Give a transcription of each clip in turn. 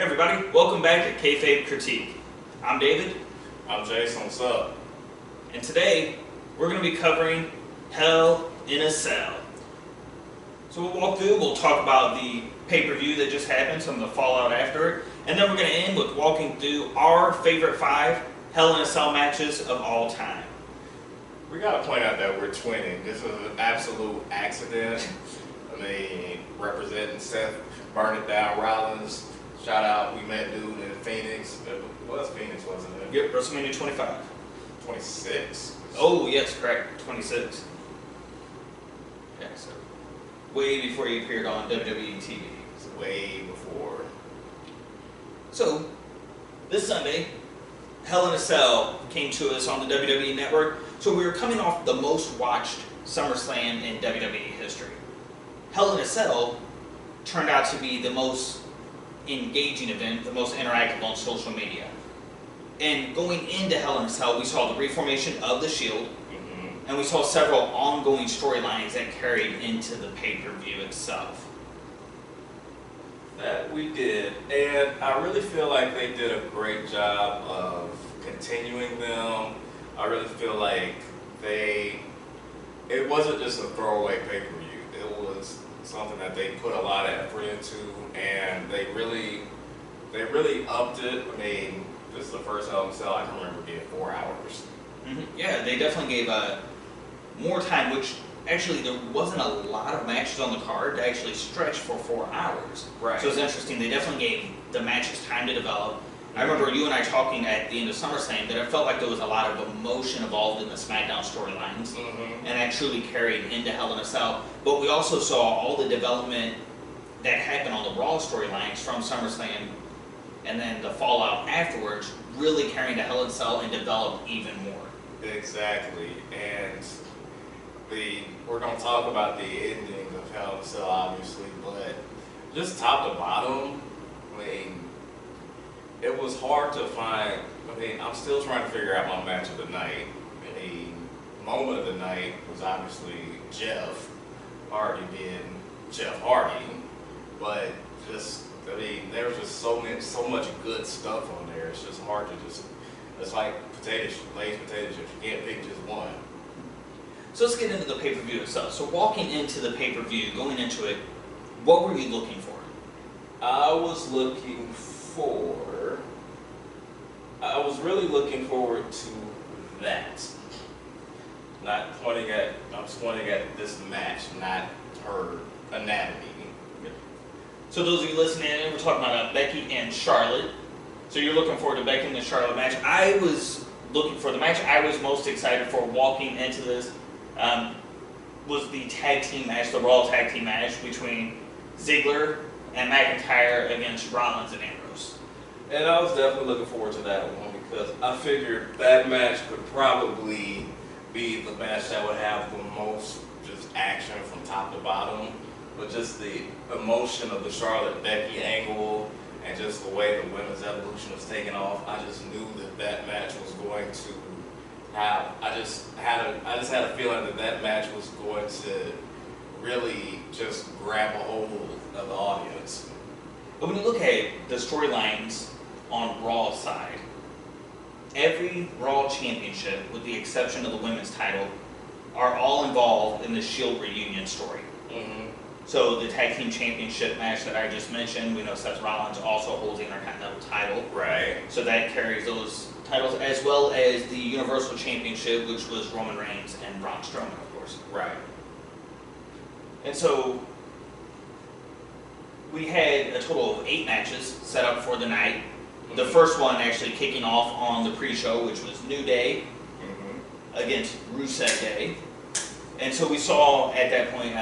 Hey everybody, welcome back to Kayfabe Critique. I'm David. I'm Jason, what's up? And today, we're going to be covering Hell in a Cell. So we'll walk through, we'll talk about the pay-per-view that just happened, some of the fallout after it, and then we're going to end with walking through our favorite 5 Hell in a Cell matches of all time. We gotta point out that we're twinning. This was an absolute accident. I mean, representing Seth, Burn It Down Rollins. Shout out, we met dude in Phoenix. It was Phoenix, wasn't it? Yep, WrestleMania 25. 26. Oh, yes, correct, 26. Yeah, so way before he appeared on WWE TV. It's way before. So, this Sunday, Hell in a Cell came to us on the WWE Network. So we were coming off the most watched SummerSlam in WWE history. Hell in a Cell turned out to be the most engaging event, the most interactive on social media. And going into Hell in a Cell, we saw the reformation of the Shield, and we saw several ongoing storylines that carried into the pay-per-view itself. That we did, and I really feel like they did a great job of continuing them. I really feel like it wasn't just a throwaway pay-per-view. It was something that they put a lot of effort into, and they really upped it. I mean, this is the first Hell in a Cell I can remember being 4 hours. Yeah, they definitely gave more time, which actually there wasn't a lot of matches on the card to actually stretch for 4 hours. Right. So it's interesting, they definitely gave the matches time to develop. I remember you and I talking at the end of SummerSlam that it felt like there was a lot of emotion involved in the SmackDown storylines, and that truly carried into Hell in a Cell. But we also saw all the development that happened on the Raw storylines from SummerSlam, and then the fallout afterwards really carrying to Hell in a Cell and developed even more. Exactly, and we're going to talk about the ending of Hell in a Cell, obviously, but just top to bottom, I mean, it was hard to find. I mean, I'm still trying to figure out my match of the night. The moment of the night was obviously Jeff Hardy being Jeff Hardy, but just, I mean, there was just so much good stuff on there. It's just hard to it's like Lay's potato chips. You can't pick just one. So let's get into the pay-per-view itself. So walking into the pay-per-view, going into it, what were you looking for? I was really looking forward to that. I'm pointing at this match, not her anatomy. So those of you listening in, we're talking about Becky and Charlotte. So you're looking forward to Becky and the Charlotte match. I was looking for the match I was most excited for walking into this was the tag team match, the Raw tag team match between Ziggler and McIntyre against Rollins and Ambrose. And I was definitely looking forward to that one because I figured that match could probably be the match that would have the most just action from top to bottom. But just the emotion of the Charlotte-Becky angle and just the way the women's evolution was taking off, I just knew that match was going to have. I just had a feeling that match was going to really just grab a hold of the audience. But when you look at the storylines on Raw's side, every Raw championship, with the exception of the women's title, are all involved in the Shield reunion story. So the tag team championship match that I just mentioned, we know Seth Rollins also holds the Intercontinental title. Right. So that carries those titles, as well as the Universal Championship, which was Roman Reigns and Braun Strowman, of course. Right. And so we had a total of 8 matches set up for the night. The first one actually kicking off on the pre-show, which was New Day against Rusev Day. And so we saw at that point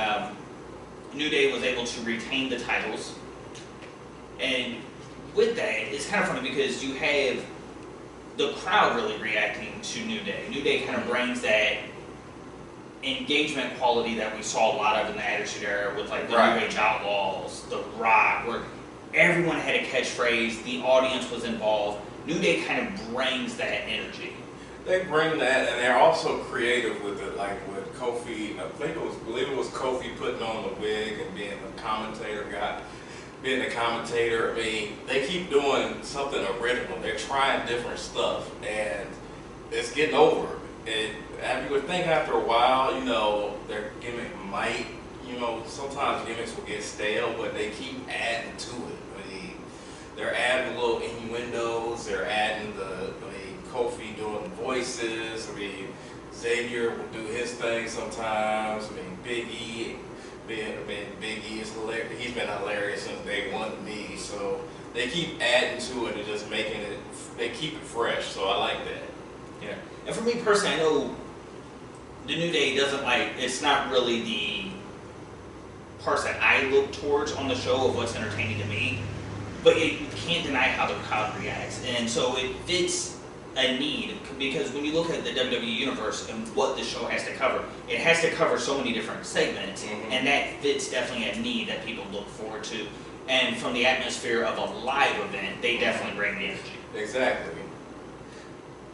New Day was able to retain the titles. And with that, it's kind of funny because you have the crowd really reacting to New Day. New Day kind of brings that engagement quality that we saw a lot of in the Attitude Era with like the New Age Outlaws, The Rock, where everyone had a catchphrase, the audience was involved. New Day kind of brings that energy. They bring that, and they're also creative with it, like with Kofi. I believe it was Kofi putting on the wig and being the commentator guy. being a commentator, I mean, they keep doing something original. They're trying different stuff, and it's getting over. You would think after a while, you know, their gimmick might, you know, sometimes gimmicks will get stale, but they keep adding to it. I mean, they're adding little innuendos. They're adding Kofi doing voices. I mean, Xavier will do his thing sometimes. I mean, Big E is hilarious. He's been hilarious since day one to me. So they keep adding to it and just making it. They keep it fresh. So I like that. Yeah. And for me personally, I know the New Day doesn't it's not really the parts that I look towards on the show of what's entertaining to me. But you can't deny how the crowd reacts, and so it fits a need, because when you look at the WWE Universe and what the show has to cover, it has to cover so many different segments, and that fits definitely a need that people look forward to. And from the atmosphere of a live event, they definitely bring the energy. Exactly.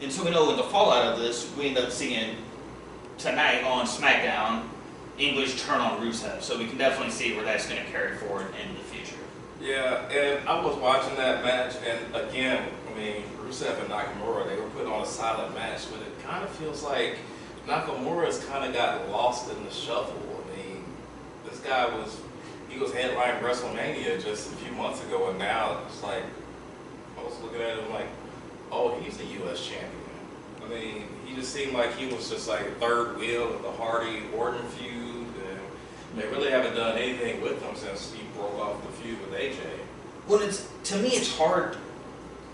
And so we know in the fallout of this, we end up seeing tonight on SmackDown, English turn on Rusev, so we can definitely see where that's going to carry forward into the future. Yeah, and I was watching that match, and again, I mean, Rusev and Nakamura, they were putting on a solid match, but it kind of feels like Nakamura's kind of got lost in the shuffle. I mean, this guy was headlining WrestleMania just a few months ago, and now it's like, I was looking at him like, oh, he's the U.S. champion. I mean, he just seemed like he was just like third wheel of the Hardy-Orton feud, and they really haven't done anything with him since he broke off the feud with AJ. Well, to me, it's hard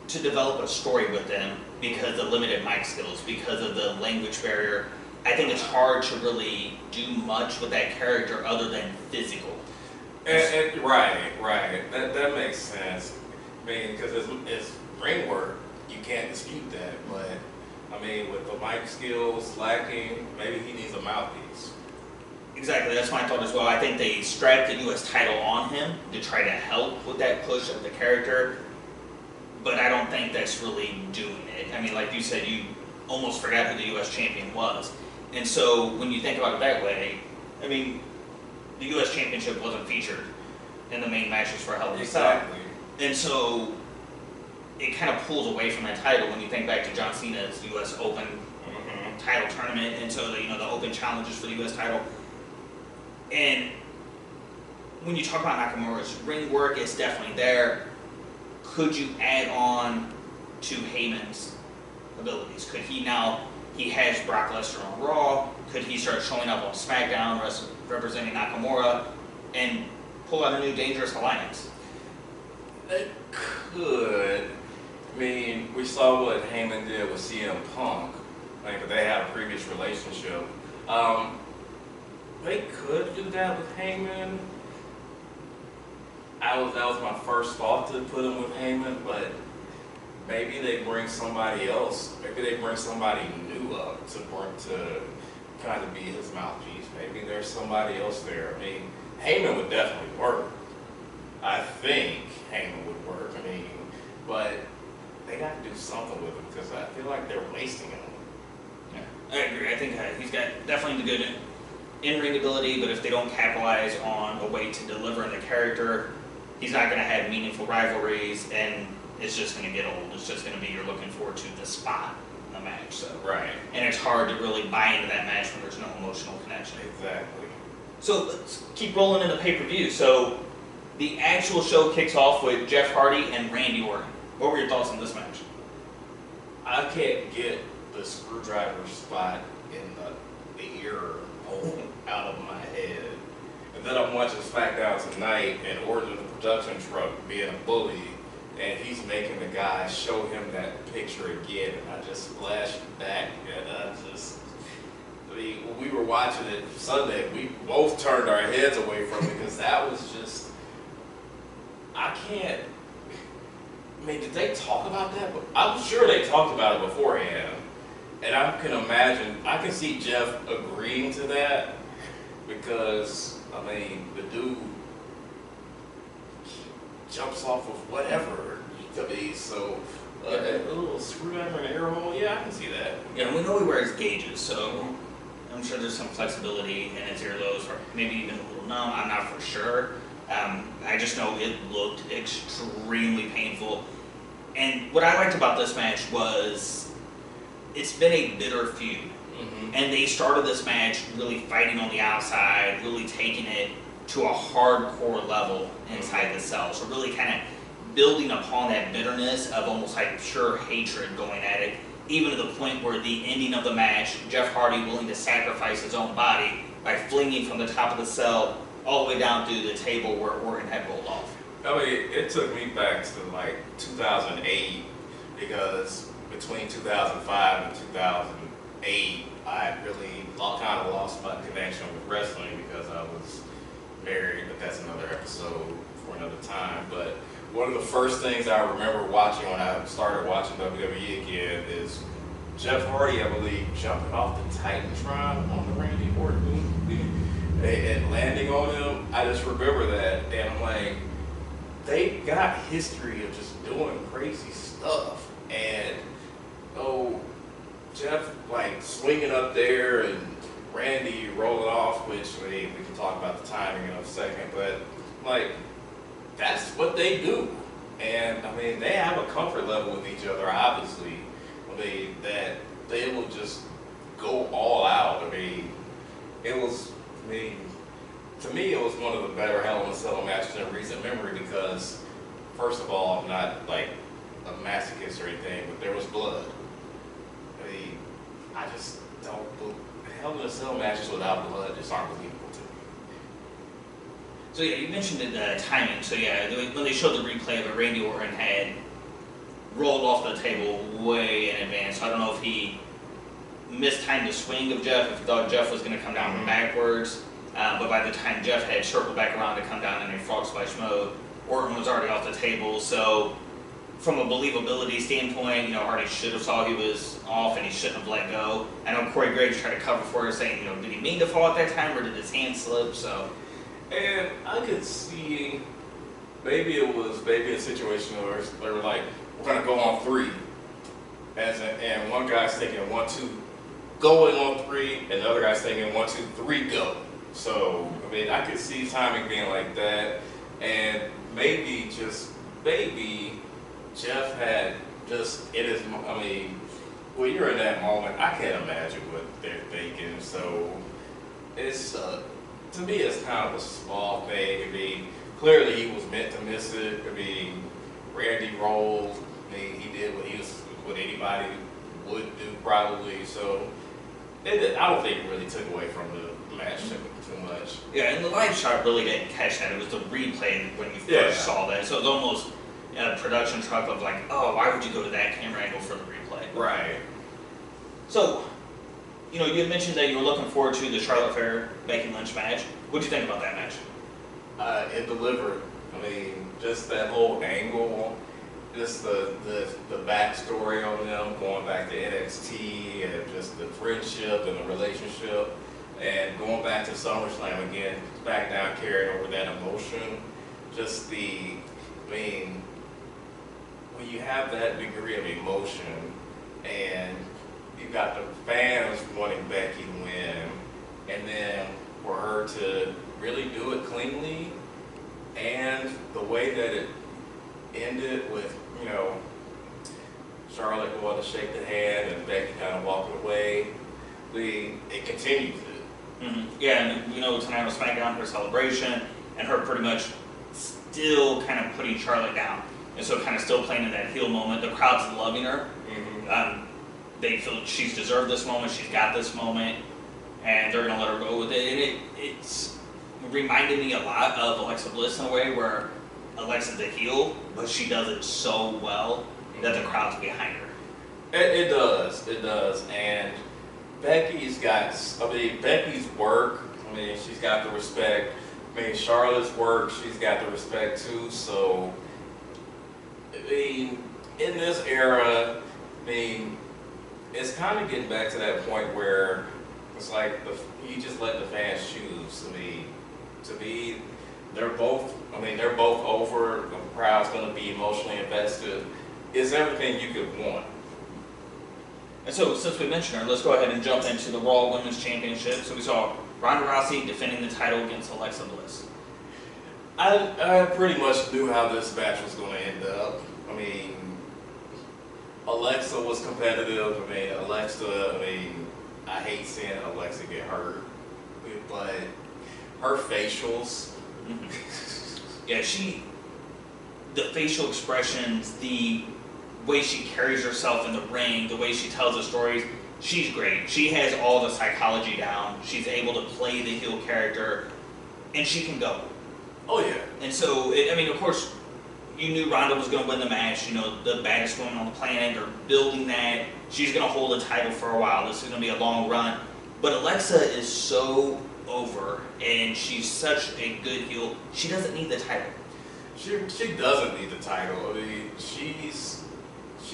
to develop a story with them because of limited mic skills, because of the language barrier. I think it's hard to really do much with that character other than physical. Right. That makes sense. I mean, because it's ring work, you can't dispute that. But I mean, with the mic skills lacking, maybe he needs a mouthpiece. Exactly, that's my thought as well. I think they strapped the U.S. title on him to try to help with that push of the character, but I don't think that's really doing it. I mean, like you said, you almost forgot who the U.S. champion was. And so when you think about it that way, I mean, the U.S. championship wasn't featured in the main matches for Hell in a Cell. Exactly. And so it kind of pulls away from that title when you think back to John Cena's U.S. Open title tournament, and so the open challenges for the U.S. title. And when you talk about Nakamura's ring work, it's definitely there. Could you add on to Heyman's abilities? Could he has Brock Lesnar on Raw, could he start showing up on SmackDown representing Nakamura and pull out a new dangerous alliance? It could. I mean, we saw what Heyman did with CM Punk. I mean, but they had a previous relationship. They could do that with Heyman. That was my first thought to put him with Heyman, but maybe they bring somebody else. Maybe they bring somebody new up to kind of be his mouthpiece. Maybe there's somebody else there. I mean, Heyman would definitely work. I think Heyman would work. I mean, but they got to do something with him because I feel like they're wasting him. Yeah, I agree. I think he's got definitely the good in-ring ability, but if they don't capitalize on a way to deliver in the character, he's not going to have meaningful rivalries, and it's just going to get old. It's just going to be you're looking forward to the spot in the match. So Right. And it's hard to really buy into that match when there's no emotional connection. Exactly. So let's keep rolling into pay-per-view. So the actual show kicks off with Jeff Hardy and Randy Orton. What were your thoughts on this match? I can't get the screwdriver spot in the ear hole out of my head. And then I'm watching SmackDown tonight, and Orton in the production truck being a bully, and he's making the guy show him that picture again, and I just flashed back, and I mean, when we were watching it Sunday, we both turned our heads away from it, because that was just, I mean, did they talk about that? I'm sure they talked about it beforehand. And I can see Jeff agreeing to that because, I mean, the dude jumps off of whatever. I mean, so a little screwdriver in an air hole, yeah, I can see that. Yeah, and we know he wears gauges, so I'm sure there's some flexibility in his earlobes, or maybe even a little numb. I'm not for sure. I just know it looked extremely painful. And what I liked about this match was it's been a bitter feud. And they started this match really fighting on the outside, really taking it to a hardcore level inside the cell. So really kind of building upon that bitterness of almost like pure hatred going at it, even to the point where the ending of the match, Jeff Hardy willing to sacrifice his own body by flinging from the top of the cell all the way down through the table where Orton had rolled off. I mean, it took me back to like 2008 because between 2005 and 2008, I really kind of lost my connection with wrestling because I was married, but that's another episode for another time. But one of the first things I remember watching when I started watching WWE again is Jeff Hardy, I believe, jumping off the Titantron on the Randy Orton and landing on him. I just remember that, and I'm like, they got history of just doing crazy stuff, and Jeff like swinging up there and Randy rolling off, which we can talk about the timing in a second, but like that's what they do. And I mean, they have a comfort level with each other, obviously. That they will just go all out. I mean, to me, it was one of the better Hell in a Cell matches in recent memory because, first of all, I'm not like a masochist or anything, but there was blood. I mean, I just don't. Hell in a Cell matches without blood just aren't believable to me. So yeah, you mentioned the timing. So yeah, when they showed the replay of it, Randy Orton had rolled off the table way in advance. So I don't know if he mistimed the swing of Jeff, if he thought Jeff was going to come down from backwards. But by the time Jeff had circled back around to come down in a frog splash mode, Orton was already off the table. So from a believability standpoint, Hardy should have saw he was off and he shouldn't have let go. I know Corey Graves tried to cover for her saying, did he mean to fall at that time or did his hand slip? So, and I could see maybe it was a situation where they were like, we're going to go on 3. And one guy's thinking 1, 2, going on 3, and the other guy's thinking 1, 2, 3, go. So, I mean, I could see timing being like that, and maybe Jeff had just, when you're in that moment, I can't imagine what they're thinking, so it's, to me, it's kind of a small thing. I mean, clearly he was meant to miss it. I mean, Randy rolled, he did what anybody would do probably, so I don't think it really took away from the match too much. Yeah, and the live shot really didn't catch that. It was the replay when you first saw that. So it was almost a production truck of like, oh, why would you go to that camera angle for the replay? Right. So, you had mentioned that you were looking forward to the Charlotte Flair Becky Lynch match. What'd you think about that match? It delivered. I mean, just that whole angle, just the backstory on them going back to NXT and just the friendship and the relationship, and going back to SummerSlam again, SmackDown carrying over that emotion. Just when you have that degree of emotion and you've got the fans wanting Becky to win, and then for her to really do it cleanly, and the way that it ended with, Charlotte going to shake the hand and Becky kind of walking away, it continues it. Mm-hmm. Yeah, and tonight was SmackDown, her celebration, and her pretty much still kind of putting Charlotte down. And so kind of still playing in that heel moment. The crowd's loving her. Mm-hmm. They feel she's deserved this moment, she's got this moment, and they're going to let her go with it. And it's reminded me a lot of Alexa Bliss in a way where Alexa's a heel, but she does it so well that the crowd's behind her. It does. And Becky's work, she's got the respect. Charlotte's work, she's got the respect too. So, in this era, it's kind of getting back to that point where it's like you just let the fans choose. To me, they're both over. The crowd's going to be emotionally invested. It's everything you could want. And so, since we mentioned her, let's go ahead and jump into the Raw Women's Championship. So we saw Ronda Rousey defending the title against Alexa Bliss. I pretty much knew how this match was going to end up. I mean, Alexa was competitive. I hate seeing Alexa get hurt, but her facials. Yeah, the facial expressions, the way she carries herself in the ring, the way she tells the stories, she's great. She has all the psychology down. She's able to play the heel character, and she can go. Oh yeah. And so, of course, you knew Ronda was going to win the match. You know, the baddest woman on the planet. They're building that. She's going to hold the title for a while. This is going to be a long run. But Alexa is so over, and she's such a good heel. She doesn't need the title. She doesn't need the title. I mean, she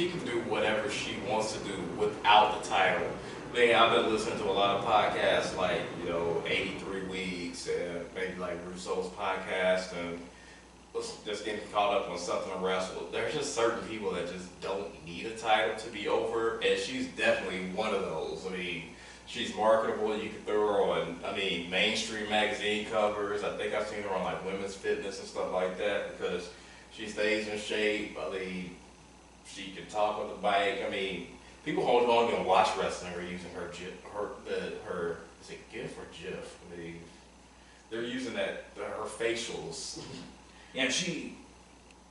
can do whatever she wants to do without the title. I mean, I've been listening to a lot of podcasts like, 83 Weeks and maybe like Russo's podcast and just getting caught up on something to wrestle. There's just certain people that just don't need a title to be over, and she's definitely one of those. I mean, she's marketable. You can throw her on, mainstream magazine covers. I think I've seen her on like Women's Fitness and stuff like that because she stays in shape. She can talk on the bike. People who don't even watch wrestling are using her is it GIF or GIF? They're using her facials. Yeah, and she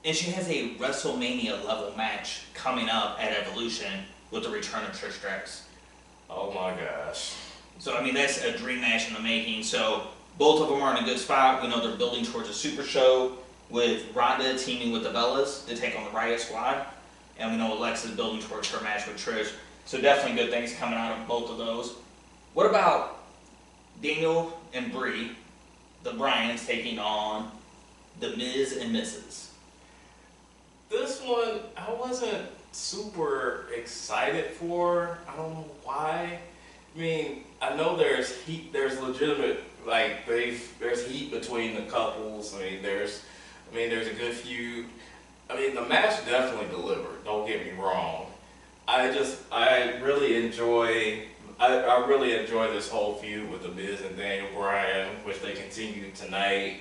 has a WrestleMania level match coming up at Evolution with the return of Trish Stratus. Oh my gosh. So that's a dream match in the making. So both of them are in a good spot. We know they're building towards a super show with Ronda teaming with the Bellas to take on the Riot Squad. And we know Alexa's building towards her match with Trish. So definitely good things coming out of both of those. What about Daniel and Bree, the Bryans, taking on the Miz and Mrs.? This one, I wasn't super excited for. I don't know why. I know there's heat, there's legitimate, there's heat between the couples. There's a good feud. The match definitely delivered, don't get me wrong. I really enjoy this whole feud with the Miz and Daniel Bryan, which they continue tonight.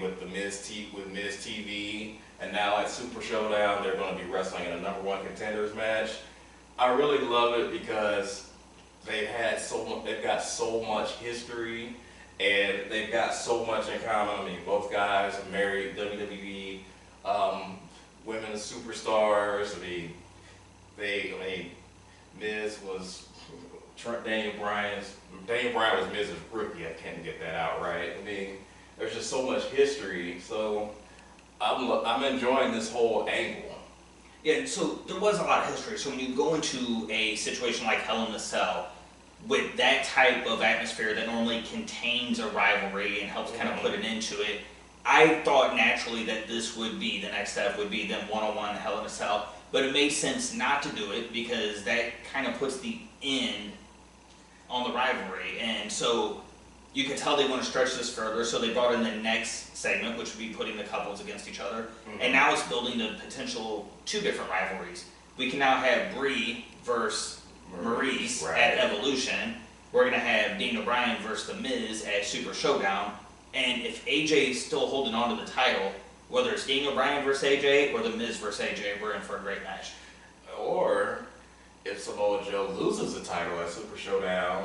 With Miz TV, and now at Super Showdown, they're going to be wrestling in a #1 contenders match. I really love it because they've got so much history, and they've got so much in common. Both guys are married WWE women's superstars. Miz was Daniel Bryan was Miz's rookie. I can't get that out right. There's just so much history, so I'm enjoying this whole angle. Yeah, so there was a lot of history. So when you go into a situation like Hell in a Cell, with that type of atmosphere that normally contains a rivalry and helps kind of put it into it, I thought naturally that this would be, the next step would be them one-on-one Hell in a Cell, but it made sense not to do it because that kind of puts the end on the rivalry, and so you can tell they want to stretch this further, so they brought in the next segment, which would be putting the couples against each other. And now it's building the potential 2 different rivalries. We can now have Brie versus Maurice at Evolution. We're going to have Daniel Bryan versus The Miz at Super Showdown. And if AJ is still holding on to the title, whether it's Daniel Bryan versus AJ or The Miz versus AJ, we're in for a great match. Or if Samoa Joe loses the title at Super Showdown,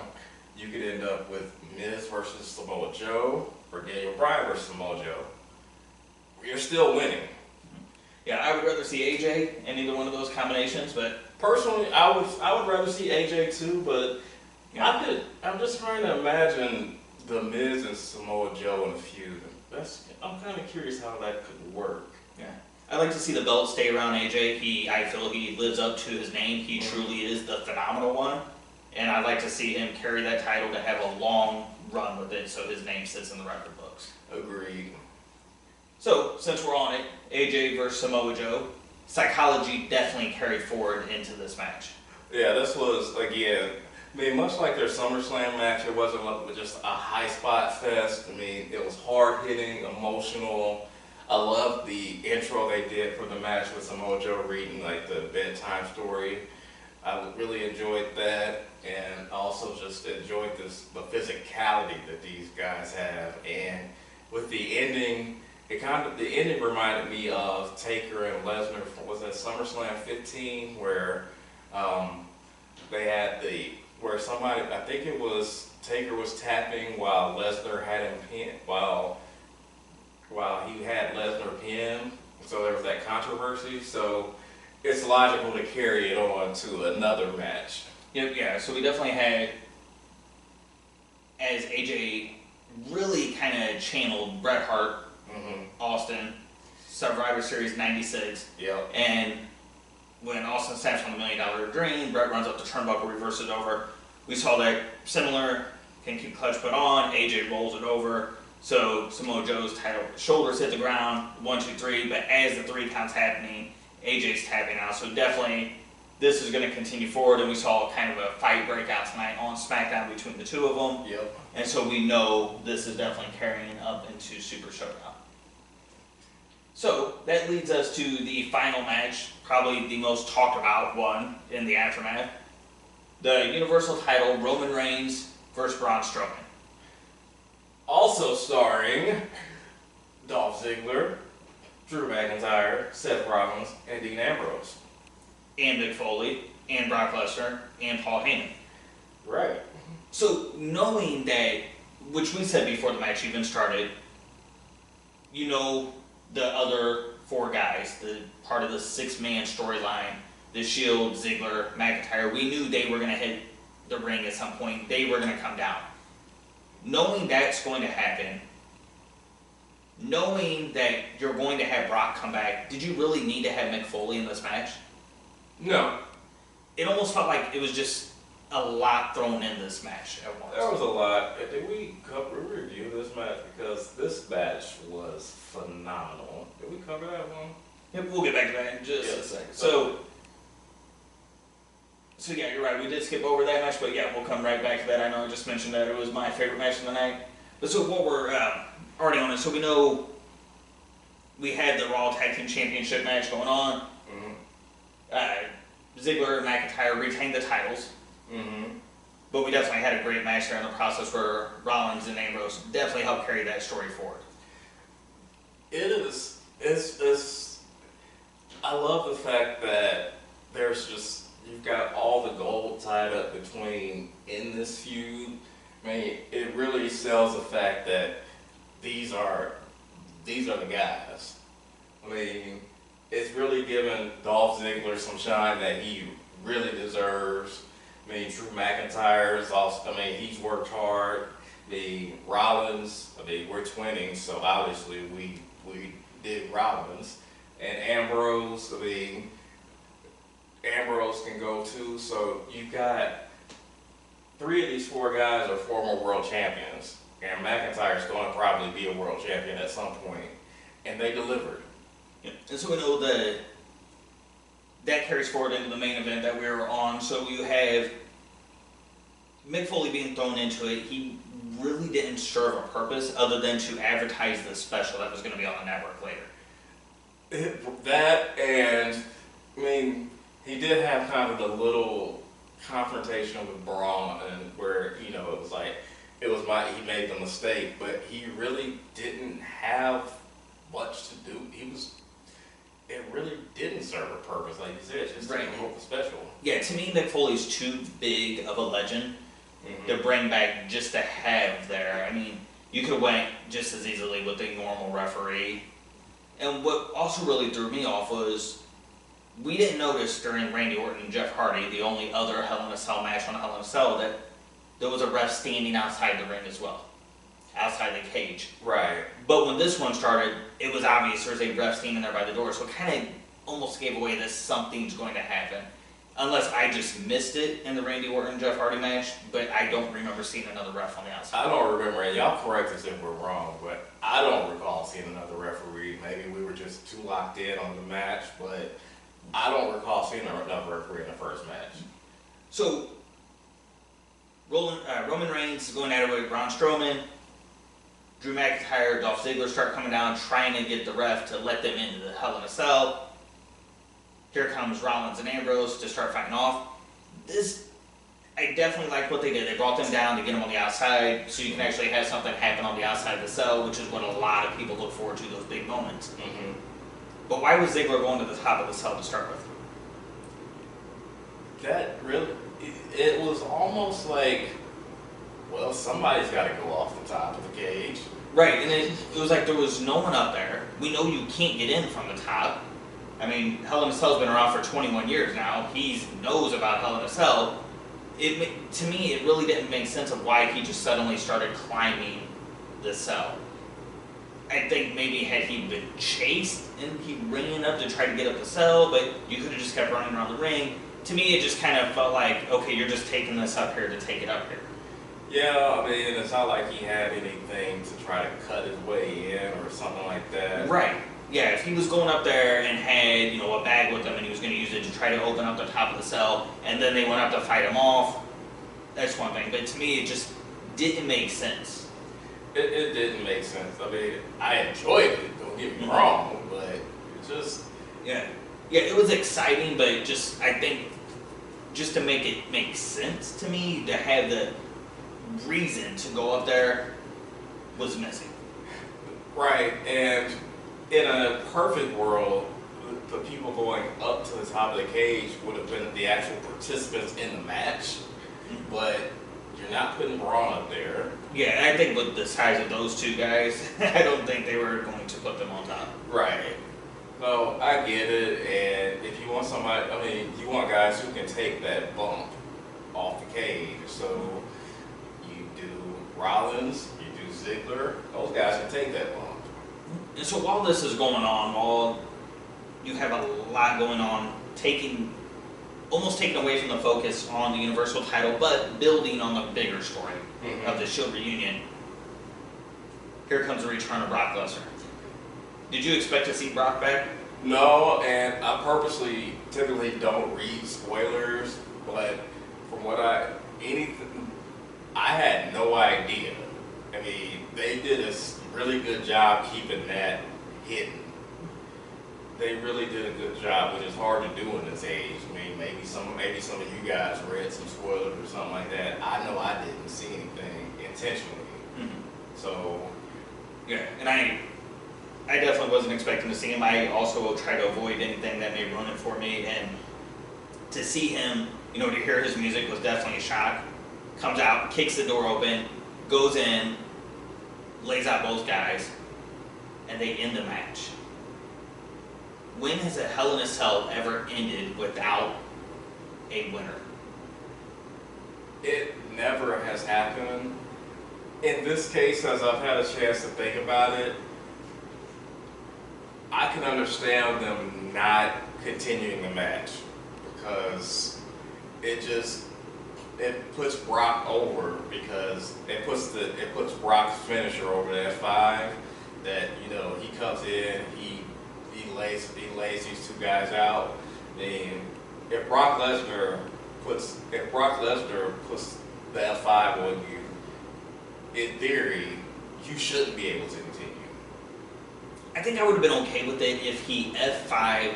you could end up with Miz versus Samoa Joe or Daniel Bryan versus Samoa Joe. You're still winning. Yeah, I would rather see AJ in either one of those combinations, but personally, I would rather see AJ too. But yeah. I'm just trying to imagine the Miz and Samoa Joe in a feud. I'm kind of curious how that could work. Yeah, I'd like to see the belt stay around AJ. I feel he lives up to his name. He truly is the phenomenal one. And I'd like to see him carry that title to have a long run with it so his name sits in the record books. Agreed. So, since we're on it, AJ versus Samoa Joe, psychology definitely carried forward into this match. Yeah, this was, again, much like their SummerSlam match, it wasn't just a high spot fest. It was hard-hitting, emotional. I loved the intro they did for the match with Samoa Joe reading the bedtime story. I really enjoyed that, and also just enjoyed the physicality that these guys have. And with the ending, the ending reminded me of Taker and Lesnar from, was that SummerSlam 15, where they had where somebody, I think it was Taker was tapping while Lesnar had him pinned, while he had Lesnar pinned. So there was that controversy. So it's logical to carry it on to another match. Yep, yeah. So we definitely had, as AJ really kind of channeled Bret Hart, Austin, Survivor Series '96. Yep. And when Austin snaps on the $1 Million Dream, Bret runs up the turnbuckle, reverses it over. We saw that similar, can keep clutch put on, AJ rolls it over. So Samoa Joe's title, shoulders hit the ground, 1, 2, 3, but as the 3 count's happening, AJ's tapping out. So definitely this is going to continue forward, and we saw kind of a fight break out tonight on SmackDown between the two of them. Yep. And so we know this is definitely carrying up into Super Showdown. So that leads us to the final match, probably the most talked about one in the aftermath. The Universal title, Roman Reigns versus Braun Strowman. Also starring Dolph Ziggler, Drew McIntyre, Seth Rollins, and Dean Ambrose. And Mick Foley, and Brock Lesnar, and Paul Heyman. Right. So knowing that, which we said before the match even started, you know the other 4 guys, the part of the 6-man storyline, the Shield, Ziggler, McIntyre, we knew they were going to hit the ring at some point. They were going to come down. Knowing that's going to happen, knowing that you're going to have Brock come back, did you really need to have Mick Foley in this match? No. It almost felt like it was just a lot thrown in this match at once. There was a lot. Did we review this match? Because this match was phenomenal. Did we cover that one? Yep, we'll get back to that in just a second. So yeah, you're right. We did skip over that match, but yeah, we'll come right back to that. I know I just mentioned that it was my favorite match of the night. But so what we're already on it. So we know we had the Raw Tag Team Championship match going on. Ziggler and McIntyre retained the titles. But we definitely had a great match there in the process where Rollins and Ambrose definitely helped carry that story forward. It's I love the fact that there's just, you've got all the gold tied up between in this feud. I mean, it really sells the fact that these are the guys. I mean, it's really given Dolph Ziggler some shine that he really deserves. I mean, Drew McIntyre is also, I mean, he's worked hard. Rollins, I mean, we're twinning, so obviously we did Rollins. And Ambrose, I mean, Ambrose can go too. So you've got 3 of these 4 guys are former world champions. And McIntyre's going to probably be a world champion at some point. And they delivered. Yeah. And so we know that carries forward into the main event that we were on. So you have Mick Foley being thrown into it. He really didn't serve a purpose other than to advertise this special that was going to be on the network later. That, and I mean, he did have kind of the little confrontation with Braun, and where, you know, he made the mistake, but he really didn't have much to do. It really didn't serve a purpose, like you said. It's just right. A special. Yeah, to me, Mick Foley's too big of a legend to bring back just to have there. I mean, you could have went just as easily with a normal referee. And what also really threw me off was we didn't notice during Randy Orton and Jeff Hardy, the only other Hell in a Cell match on Hell in a Cell, that there was a ref standing outside the ring as well, outside the cage. Right. But when this one started, it was obvious there was a ref standing there by the door, so it kind of almost gave away that something's going to happen. Unless I just missed it in the Randy Orton and Jeff Hardy match, but I don't remember seeing another ref on the outside. I don't remember, and y'all correct us if we're wrong, but I don't recall seeing another referee. Maybe we were just too locked in on the match, but I don't recall seeing another referee in the first match. So, Roman Reigns is going at it with Braun Strowman. Drew McIntyre, Dolph Ziggler start coming down, trying to get the ref to let them into the Hell in a Cell. Here comes Rollins and Ambrose to start fighting off. This I definitely like what they did. They brought them down to get them on the outside, so you can actually have something happen on the outside of the cell, which is what a lot of people look forward to, those big moments. Mm-hmm. But why was Ziggler going to the top of the cell to start with? That really, it was almost like, well, somebody's got to go off the top of the cage. Right, and it was like there was no one up there. We know you can't get in from the top. I mean, Hell in a Cell's been around for 21 years now. He knows about Hell in a Cell. To me, it really didn't make sense of why he just suddenly started climbing the cell. I think maybe had he been chased and he ran up to try to get up the cell, but you could have just kept running around the ring. To me, it just kind of felt like, okay, you're just taking this up here to take it up here. Yeah, I mean, it's not like he had anything to try to cut his way in or something like that. Right. Yeah, if he was going up there and had, a bag with him and he was going to use it to try to open up the top of the cell, and then they went up to fight him off, that's one thing. But to me, it just didn't make sense. It didn't make sense. I mean, I enjoyed it, don't get me wrong, but it just... Yeah, it was exciting, but I think, just to make it make sense to me, to have the reason to go up there was missing. Right, and in a perfect world, the people going up to the top of the cage would have been the actual participants in the match, but you're not putting Braun up there. Yeah, I think with the size of those two guys, I don't think they were going to put them on top. Right. So I get it, and if you want somebody, you want guys who can take that bump off the cage. So you do Rollins, you do Ziggler, those guys can take that bump. And so while this is going on, while you have a lot going on, almost taking away from the focus on the Universal title, but building on the bigger story of the Shield reunion, here comes the return of Brock Lesnar. Did you expect to see Brock back? No, and I typically don't read spoilers, but from what I had no idea. I mean, they did a really good job keeping that hidden. They really did a good job, which is hard to do in this age. I mean, maybe some of you guys read some spoilers or something like that. I know I didn't see anything intentionally. So, yeah, and I definitely wasn't expecting to see him. I also will try to avoid anything that may ruin it for me. And to see him, to hear his music was definitely a shock. Comes out, kicks the door open, goes in, lays out both guys, and they end the match. When has a Hell in a Cell ever ended without a winner? It never has happened. In this case, as I've had a chance to think about it, I can understand them not continuing the match because it puts Brock over, because it puts Brock's finisher over that F5 that he comes in, he lays these two guys out. I mean, if Brock Lesnar puts the F5 on you, in theory, you shouldn't be able to continue. I think I would have been okay with it if he F5'd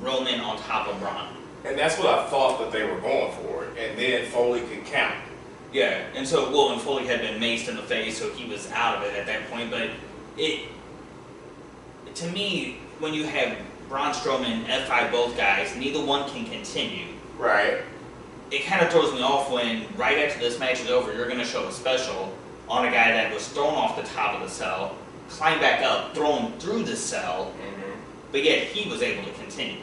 Roman on top of Braun. And that's what I thought that they were going for. And then Foley could count. Yeah, and Foley had been maced in the face, so he was out of it at that point. But to me, when you have Braun Strowman F5 both guys, neither one can continue. Right. It kind of throws me off when, right after this match is over, you're going to show a special on a guy that was thrown off the top of the cell, climbed back up, thrown through the cell, but yet he was able to continue.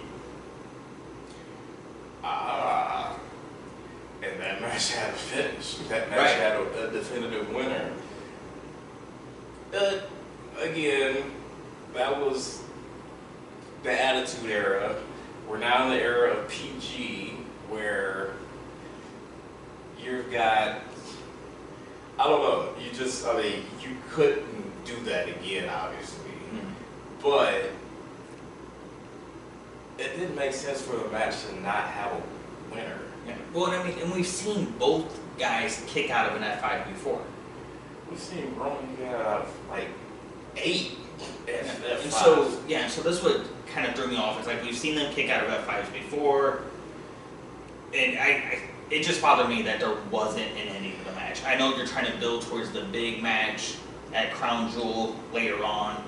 And that match had a finish. That match had a definitive winner. Again, that was the Attitude Era. We're now in the era of PG, where you've got, I don't know, you couldn't do that again, obviously. But it didn't make sense for the match to not have a winner. Yeah. Well, and we've seen both guys kick out of an F5 before. We've seen Roman get out of like 8 F5s. And so this would kind of threw me off. It's like we've seen them kick out of F5s before, and it just bothered me that there wasn't an ending to the match. I know you're trying to build towards the big match at Crown Jewel later on,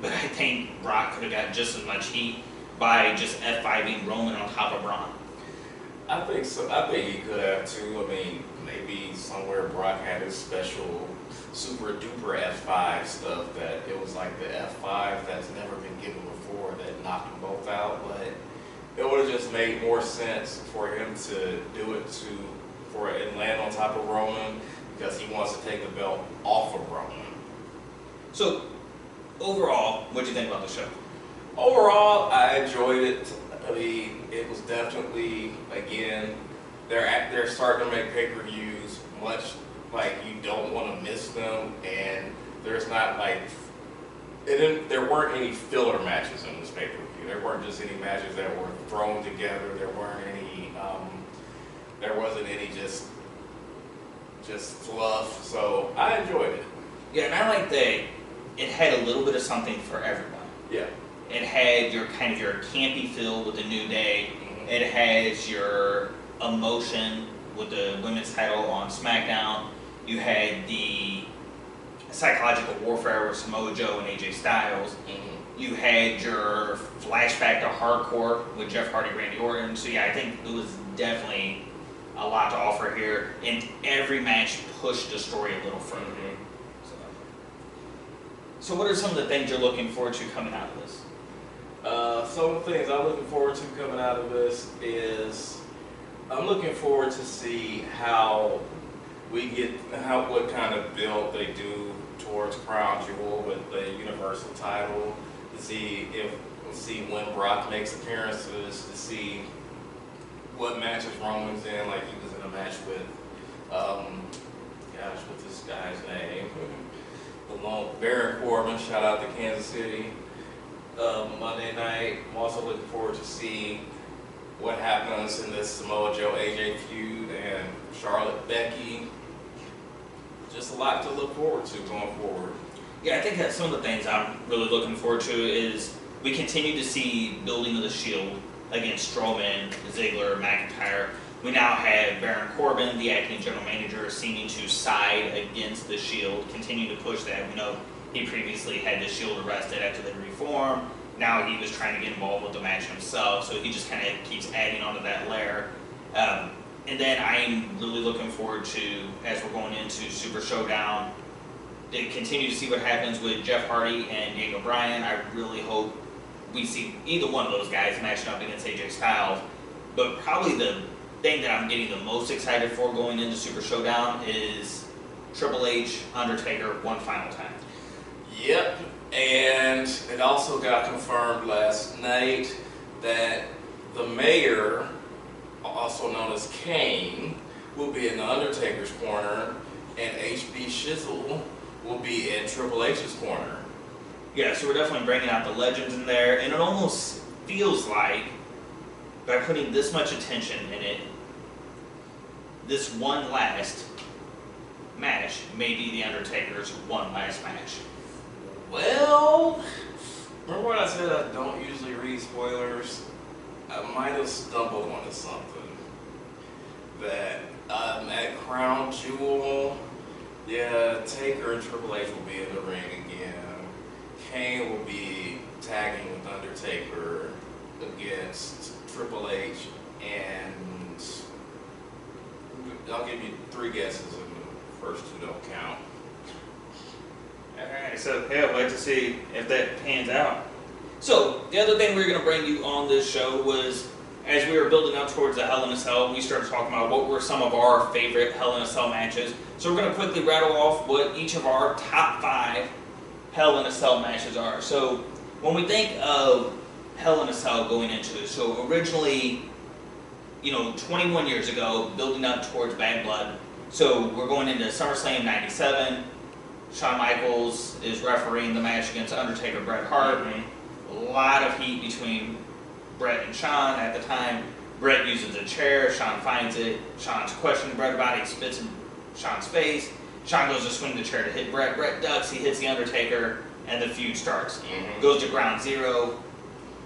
but I think Brock could have got just as much heat by just F5ing Roman on top of Braun. I think so. I think he could have too. I mean, maybe somewhere Brock had his special super duper F5 stuff that it was like the F5 that's never been given before that knocked them both out. But it would have just made more sense for him to do it and land on top of Roman because he wants to take the belt off of Roman. So overall, what do you think about the show? Overall, I enjoyed it. I mean, it was definitely, again, they're starting to make pay-per-views much like you don't want to miss them, and there's not like, there weren't any filler matches in this pay-per-view. There weren't just any matches that were thrown together. There weren't any, there wasn't any just fluff. So I enjoyed it. Yeah, and I like that it had a little bit of something for everyone. Yeah. It had your kind of your campy feel with the New Day. It has your emotion with the women's title on SmackDown. You had the psychological warfare with Samoa Joe and AJ Styles. You had your flashback to hardcore with Jeff Hardy, Randy Orton. So yeah, I think it was definitely a lot to offer here. And every match pushed the story a little further. So what are some of the things you're looking forward to coming out of this? Some of the things I'm looking forward to coming out of this is I'm looking forward to see how what kind of build they do towards Crown Jewel with the Universal title, to see when Brock makes appearances, to see what matches Roman's in, like he was in a match with, what's this guy's name? Baron Corbin, shout out to Kansas City. Monday night, I'm also looking forward to see what happens in this Samoa Joe AJ feud and Charlotte Becky. Just a lot to look forward to going forward. Yeah, I think that some of the things I'm really looking forward to is we continue to see building of the Shield against Strowman, Ziggler, McIntyre. We now have Baron Corbin, the acting general manager, seeming to side against the Shield, continue to push that. We know he previously had the Shield arrested after they reformed. Now he was trying to get involved with the match himself, so he just kind of keeps adding onto that layer. And then I'm really looking forward to, as we're going into Super Showdown, to continue to see what happens with Jeff Hardy and Daniel Bryan. I really hope we see either one of those guys matching up against AJ Styles. But probably the thing that I'm getting the most excited for going into Super Showdown is Triple H, Undertaker, one final time. Yep, and it also got confirmed last night that the mayor, also known as Kane, will be in the Undertaker's corner, and HB Shizzle will be in Triple H's corner. Yeah, so we're definitely bringing out the legends in there, and it almost feels like, by putting this much attention in it, this one last match may be the Undertaker's one last match. Well, remember when I said I don't usually read spoilers? I might have stumbled onto something. That at Crown Jewel, yeah, Taker and Triple H will be in the ring again. Kane will be tagging with Undertaker against Triple H, and I'll give you 3 guesses, and the first 2 don't count. Alright, so yeah, I'd like to see if that pans out. So, the other thing we were going to bring you on this show was, as we were building up towards the Hell in a Cell, we started talking about what were some of our favorite Hell in a Cell matches. So we're going to quickly rattle off what each of our top 5 Hell in a Cell matches are. So, when we think of Hell in a Cell going into it, so originally, 21 years ago, building up towards Bad Blood. So we're going into SummerSlam '97. Shawn Michaels is refereeing the match against Undertaker Bret Hart. A lot of heat between Bret and Shawn at the time. Bret uses a chair, Shawn finds it. Shawn's questioning Bret about it, he spits in Shawn's face. Shawn goes to swing the chair to hit Bret. Bret ducks, he hits the Undertaker, and the feud starts. Goes to ground zero.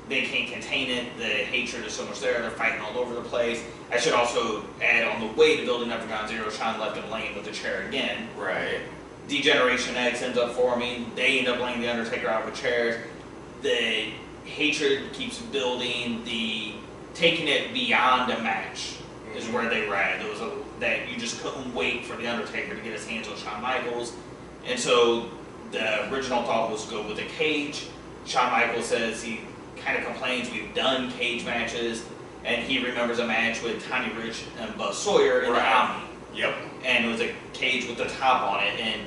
they can't contain it. The hatred is so much there. They're fighting all over the place. I should also add, on the way to building up for Ground Zero, Shawn left him laying with the chair again. Right. Degeneration X ends up forming. They end up laying the Undertaker out with chairs. The hatred keeps building. The taking it beyond a match is where they were at. There was that you just couldn't wait for the Undertaker to get his hands on Shawn Michaels, and so the original thought was go with a cage. Shawn Michaels says he kind of complains, we've done cage matches, and he remembers a match with Tiny Rich and Buzz Sawyer in the Omni. Yep. And it was a cage with the top on it, and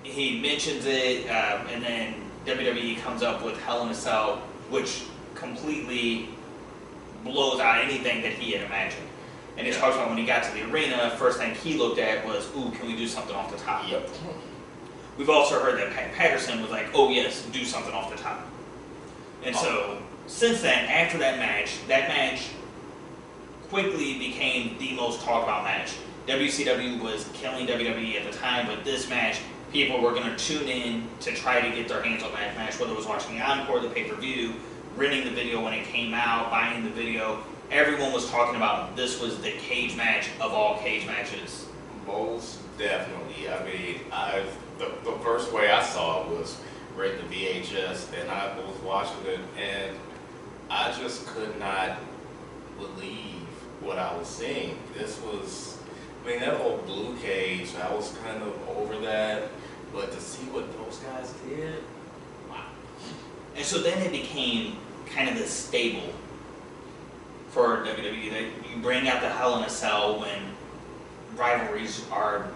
he mentions it, and then WWE comes up with Hell in a Cell, which completely blows out anything that he had imagined. And he talks about when he got to the arena, first thing he looked at was, ooh, can we do something off the top? Yep. We've also heard that Pat Patterson was like, oh yes, do something off the top. And so, since then, after that match quickly became the most talked about match. WCW was killing WWE at the time, but this match, people were going to tune in to try to get their hands on that match, whether it was watching the encore, the pay-per-view, renting the video when it came out, buying the video. Everyone was talking about this was the cage match of all cage matches. Most definitely. I mean, the first way I saw it was renting the VHS, and I was watching it, and I just could not believe what I was seeing. This was, I mean, that whole blue cage, I was kind of over that, but to see what those guys did, wow. And so then it became kind of the stable for WWE. That you bring out the Hell in a Cell when rivalries are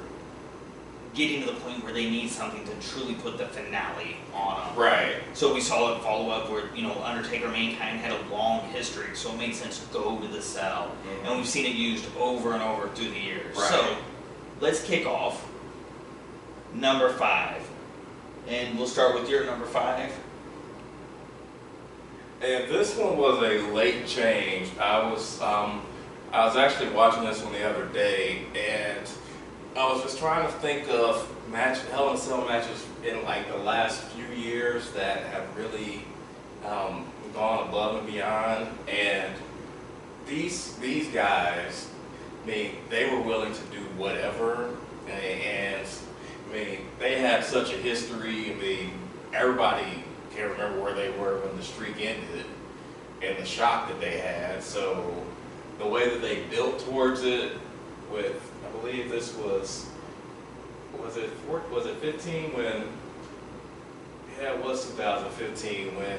getting to the point where they need something to truly put the finale on them. Right. So we saw it follow up where, Undertaker Mankind had a long history, so it made sense to go to the Cell. Mm-hmm. And we've seen it used over and over through the years. Right. So let's kick off number 5. And we'll start with your number 5. And this one was a late change. I was actually watching this one the other day, and I was just trying to think of Hell in a Cell matches in like the last few years that have really gone above and beyond. And these guys, I mean, they were willing to do whatever, and I mean, they had such a history. I mean, everybody can't remember where they were when the streak ended and the shock that they had. So the way that they built towards it with, I believe this was it 15 when, yeah, it was 2015 when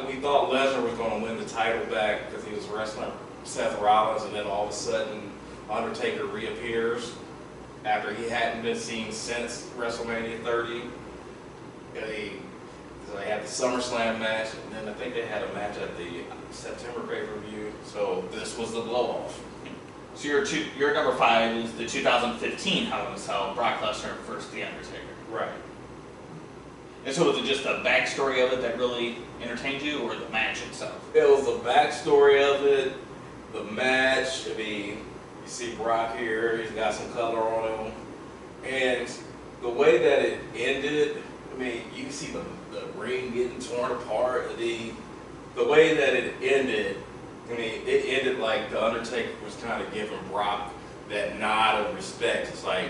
we thought Lesnar was going to win the title back because he was wrestling Seth Rollins, and then all of a sudden Undertaker reappears after he hadn't been seen since WrestleMania 30. So they had the SummerSlam match, and then I think they had a match at the September pay-per-view. So this was the blow-off. So your number 5 is the 2015 Hell in a Cell, Brock Lesnar versus The Undertaker. Right. And so was it just the backstory of it that really entertained you, or the match itself? It was the backstory of it, the match. I mean, you see Brock here, he's got some color on him. And the way that it ended, I mean, you see the ring getting torn apart. The way that it ended, I mean, it ended like the Undertaker was kind of giving Brock that nod of respect. It's like,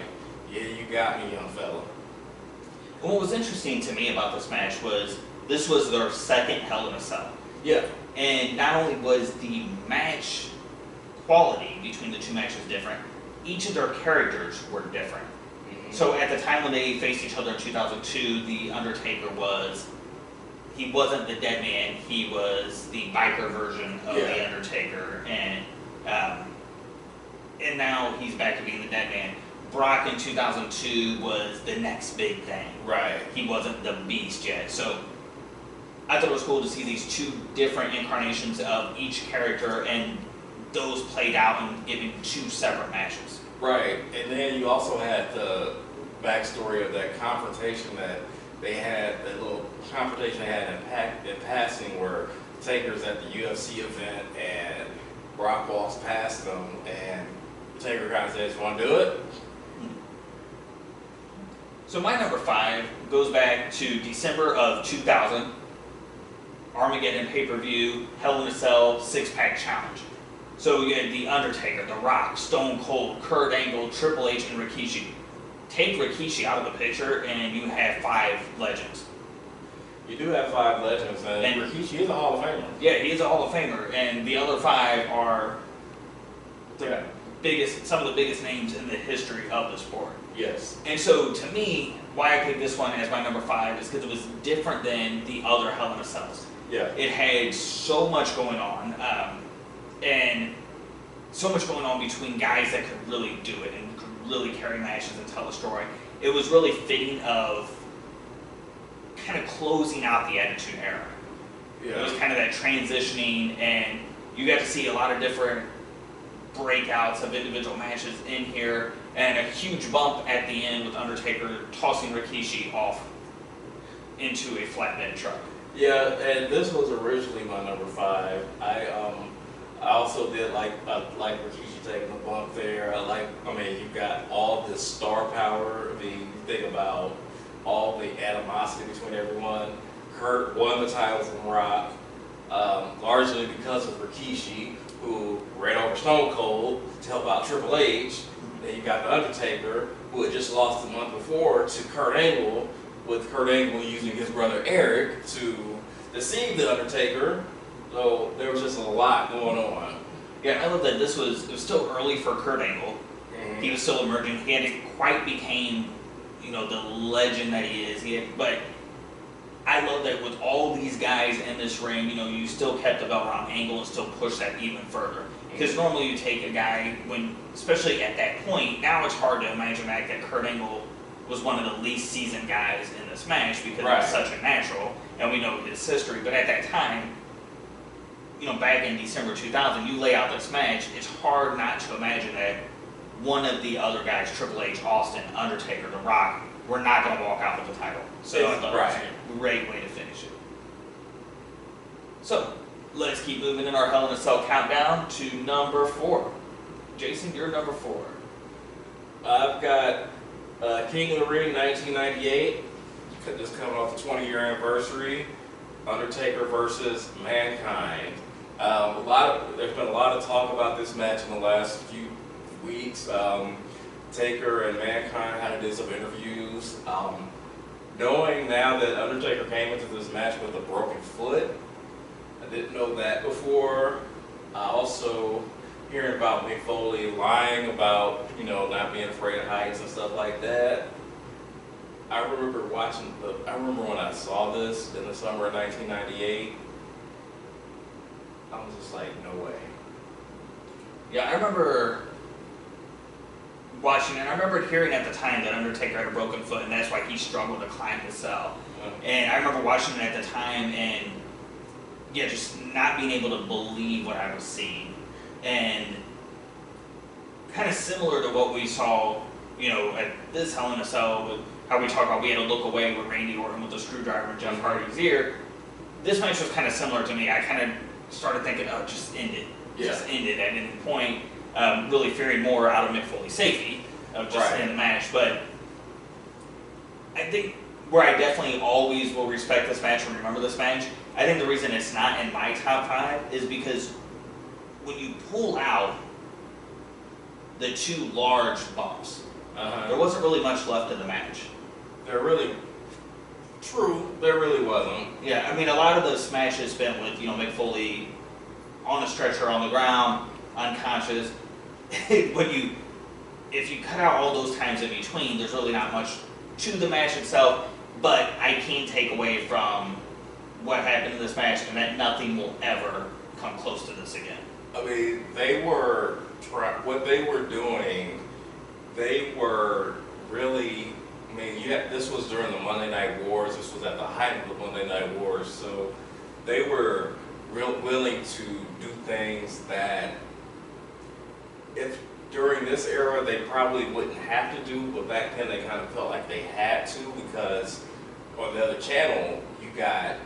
yeah, you got me, young fella. And what was interesting to me about this match was this was their second Hell in a Cell. Yeah. And not only was the match quality between the two matches different, each of their characters were different. Mm-hmm. So at the time when they faced each other in 2002, the Undertaker he wasn't the dead man, he was the biker version of the Undertaker, and now he's back to being the dead man. Brock in 2002 was the next big thing. Right. He wasn't the beast yet. So I thought it was cool to see these two different incarnations of each character, and those played out and given 2 separate matches. Right. And then you also had the backstory of that confrontation that they had, that little confrontation they had in passing where Taker's at the UFC event and Brock walks past them and Taker kind of says, "You want to do it?" So my number 5 goes back to December of 2000. Armageddon pay-per-view, Hell in a Cell 6-pack challenge. So you had The Undertaker, The Rock, Stone Cold, Kurt Angle, Triple H, and Rikishi. Take Rikishi out of the picture and you have 5 legends. You do have 5 legends, and Rikishi is a Hall of Famer. Yeah, he is a Hall of Famer, and the other 5 are some of the biggest names in the history of the sport. Yes. And so, to me, why I picked this one as my number 5 is because it was different than the other Hell in a Cells. Yeah. It had so much going on, and so much going on between guys that could really do it and could really carry matches and tell a story. It was really fitting of kind of closing out the Attitude Era. Yeah. It was kind of that transitioning, and you got to see a lot of different breakouts of individual matches in here, and a huge bump at the end with Undertaker tossing Rikishi off into a flatbed truck. Yeah, and this was originally my number 5. I also did like Rikishi taking the bump there. You've got all this star power. I mean, you think about all the animosity between everyone. Kurt won the title from Rock, largely because of Rikishi, who ran over Stone Cold to help out Triple H. Then you got The Undertaker, who had just lost the month before to Kurt Angle, with Kurt Angle using his brother Eric to deceive The Undertaker. So there was just a lot going on. Yeah, I love that it was still early for Kurt Angle. Mm-hmm. He was still emerging. He hadn't quite became, the legend that he is. But I love that with all these guys in this ring, you still kept the belt around Angle and still pushed that even further. Because normally you take a guy especially at that point, now it's hard to imagine that Kurt Angle was one of the least seasoned guys in this match because right. It was such a natural, and we know his history. But at that time, back in December 2000, you lay out this match, it's hard not to imagine that one of the other guys, Triple H, Austin, Undertaker, The Rock, were not going to walk out with the title. So I thought it was a great way to finish it. So, let's keep moving in our Hell in a Cell countdown to number 4. Jason, you're number 4. I've got King of the Ring 1998, just coming off the 20-year anniversary. Undertaker versus Mankind. There's been a lot of talk about this match in the last few weeks. Taker and Mankind had to do some interviews. Knowing now that Undertaker came into this match with a broken foot, I didn't know that before. Also hearing about Mick Foley lying about, not being afraid of heights and stuff like that. I remember when I saw this in the summer of 1998, I was just like, no way. Yeah, I remember watching, and I remember hearing at the time that Undertaker had a broken foot, and that's why he struggled to climb the cell. And I remember watching it at the time, and just not being able to believe what I was seeing. And kind of similar to what we saw, at this Hell in a Cell, with how we talk about we had to look away with Randy Orton with the screwdriver in Jeff Hardy's ear. This match was kind of similar to me. I kind of started thinking, oh, just end it. Just end it at any point. Really fearing more out of Mick Foley's safety of just end the match. But I think where I definitely always will respect this match and remember this match, I think the reason it's not in my top 5 is because when you pull out the 2 large bumps, there wasn't really much left in the match. There really wasn't. Yeah, I mean, a lot of those matches spent with, Mick Foley on a stretcher on the ground, unconscious. If you cut out all those times in between, there's really not much to the match itself, but I can take away from what happened in this match and that nothing will ever come close to this again. I mean, what they were doing, they were really, this was during the Monday Night Wars. This was at the height of the Monday Night Wars. So they were real willing to do things that if during this era they probably wouldn't have to do, but back then they kind of felt like they had to, because on the other channel you got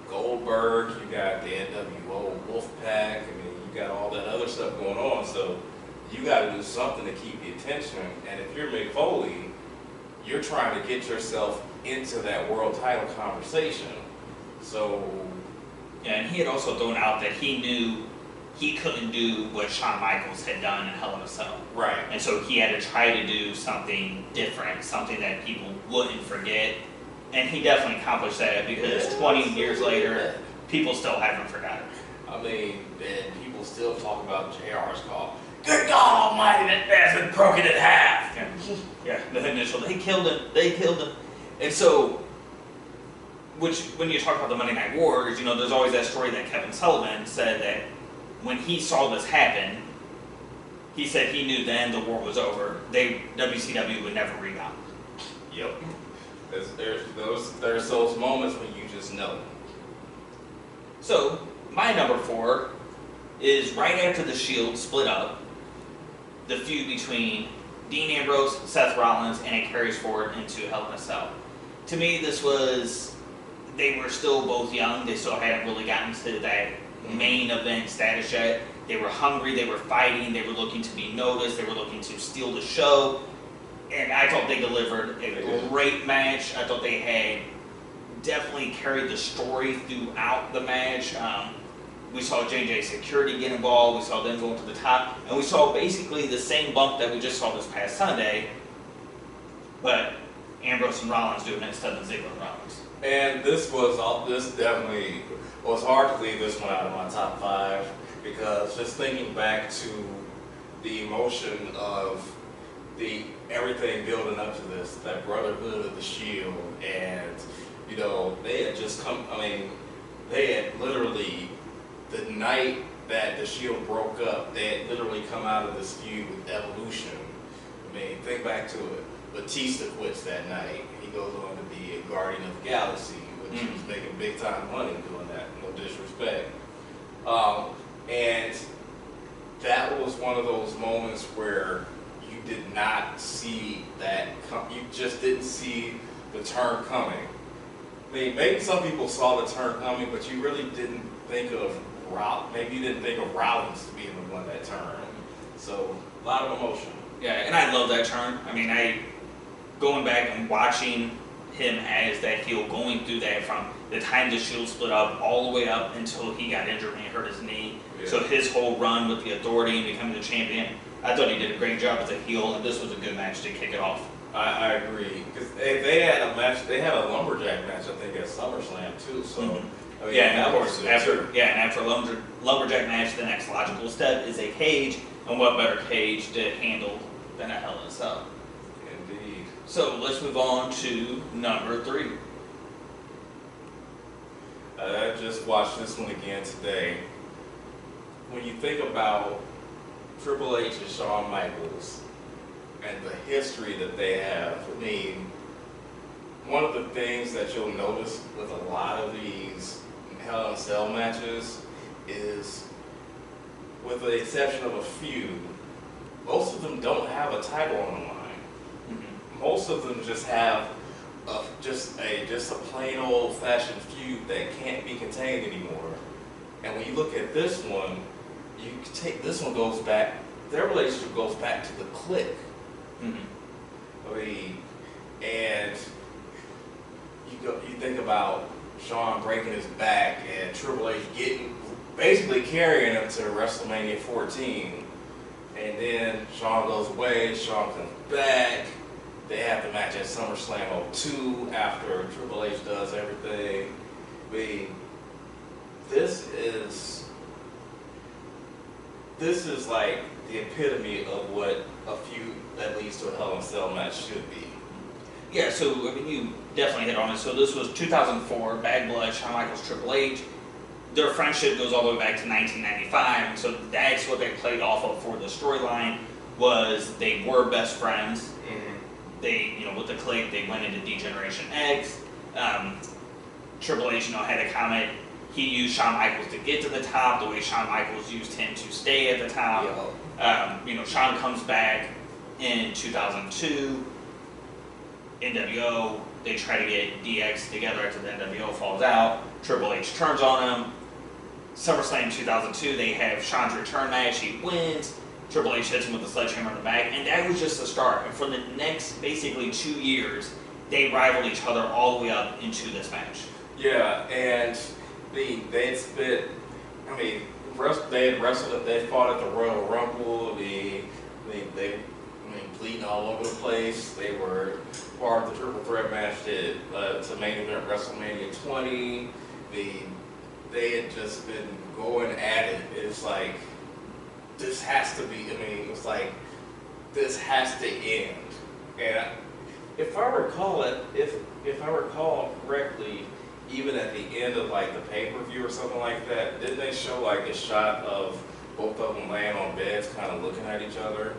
Goldberg, you got the NWO Wolfpack, you got all that other stuff going on, so you got to do something to keep the attention. And if you're Mick Foley, you're trying to get yourself into that world title conversation. So Yeah, and he had also thrown out that he knew he couldn't do what Shawn Michaels had done in Hell in a Cell. Right. And so he had to try to do something different, something that people wouldn't forget. And he definitely accomplished that because 20 years later, people still haven't forgotten. I mean, and people still talk about JR's call. Good God Almighty, that man's been broken in half. Yeah, the initial, they killed him. And so, which, when you talk about the Monday Night Wars, you know, there's always that story that Kevin Sullivan said that when he saw this happen, he said he knew then the war was over. WCW would never rebound. Yep. There's those moments when you just know. So, my number 4 is right after the Shield split up, the feud between Dean Ambrose, Seth Rollins, and it carries forward into Hell in a Cell. To me, they were still both young. They still hadn't really gotten to that main event status yet. They were hungry, they were fighting, they were looking to be noticed, they were looking to steal the show. And I thought they delivered a great match. I thought they had definitely carried the story throughout the match. We saw J&J Security get involved, we saw them going to the top, and we saw basically the same bump that we just saw this past Sunday, but Ambrose and Rollins doing it instead of Ziggler and Rollins. And this definitely was hard to leave this one out of my top 5 because just thinking back to the emotion of everything building up to this, that brotherhood of the Shield, and you know, they had just come, I mean, they had literally, the night that the Shield broke up, they had literally come out of this feud with Evolution. I mean, think back to it. Batista quits that night. He goes on to be a Guardian of the Galaxy, which was making big time money doing that, no disrespect. And that was one of those moments where you did not see that, you just didn't see the turn coming. I mean, maybe some people saw the turn coming, but you really didn't think of maybe you didn't think of Rollins to being the one that turned. So, a lot of emotion. Yeah, and I love that turn. I mean, going back and watching him as that heel, going through that from the time the Shield split up all the way up until he got injured and he hurt his knee. Yeah. So his whole run with the Authority and becoming the champion, I thought he did a great job as a heel, and this was a good match to kick it off. I agree, because they had a match. They had a lumberjack match, I think, at SummerSlam too. So, I mean, yeah, and of course, after a lumberjack match, the next logical step is a cage, and what better cage to handle than a Hell in a Cell? Indeed. So let's move on to number 3. I just watched this one again today. When you think about Triple H and Shawn Michaels and the history that they have, I mean, one of the things that you'll notice with a lot of these Hell in a Cell matches is, with the exception of a few, most of them don't have a title on the line. Most of them just have just a plain old-fashioned feud that can't be contained anymore. And when you look at this one, this one goes back. Their relationship goes back to the Clique. I mean, and you think about Shawn breaking his back and Triple H basically carrying him to WrestleMania 14, and then Shawn goes away. Shawn comes back. They have the match at SummerSlam 02 after Triple H does everything. I mean, this is like the epitome of what a feud that leads to a Hell in a Cell match should be. Yeah, so I mean, you definitely hit on it. So this was 2004, Bad Blood, Shawn Michaels, Triple H. Their friendship goes all the way back to 1995, and so that's what they played off of for the storyline. Was they were best friends. They, with the Clique, they went into D-Generation X. Triple H, had a comment. He used Shawn Michaels to get to the top, the way Shawn Michaels used him to stay at the top. Shawn comes back in 2002. NWO, they try to get DX together after the NWO falls out. Triple H turns on him. SummerSlam 2002, they have Shawn's return match. He wins. Triple H hits him with the sledgehammer in the back, and that was just the start. And for the next, basically 2 years, they rivaled each other all the way up into this match. Yeah, and they had spent, I mean, they had wrestled, they fought at the Royal Rumble, they bleeding all over the place. They were part of the triple threat match to main event WrestleMania 20. They had just been going at it. It's like, this has to be, I mean, it's like, this has to end. And if I recall if I recall correctly, even at the end of like the pay-per-view or something like that, didn't they show like a shot of both of them laying on beds kind of looking at each other?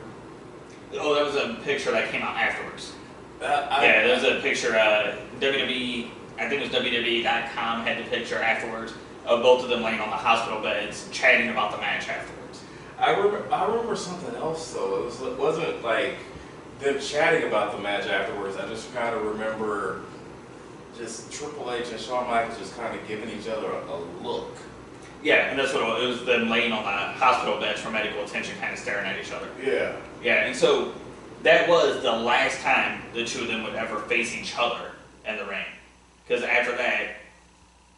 Oh, that was a picture that came out afterwards. There was a picture, WWE, I think it was WWE.com had the picture afterwards of both of them laying on the hospital beds chatting about the match afterwards. I remember something else though. It wasn't like them chatting about the match afterwards. I just kind of remember just Triple H and Shawn Michaels just kind of giving each other a look. Yeah, and that's what it was. It was them laying on the hospital beds for medical attention, kind of staring at each other. Yeah. Yeah, and so that was the last time the two of them would ever face each other in the ring. Because after that,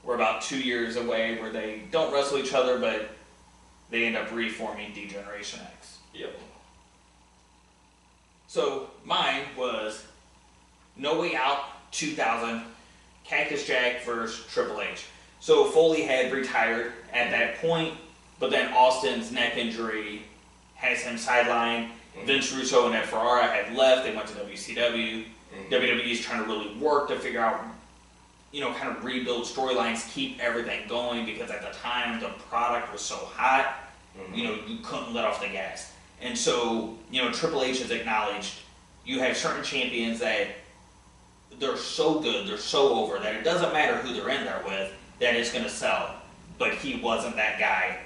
we're about 2 years away where they don't wrestle each other, but they end up reforming D-Generation X. Yep. So mine was No Way Out 2000, Cactus Jack versus Triple H. So Foley had retired at that point, but then Austin's neck injury has him sidelined. Vince Russo and Ed Ferrara had left. They went to WCW. WWE's trying to really work to figure out, kind of rebuild storylines, keep everything going, because at the time the product was so hot, you couldn't let off the gas. And so, Triple H has acknowledged you have certain champions that they're so good, they're so over, that it doesn't matter who they're in there with, that it's going to sell. But he wasn't that guy.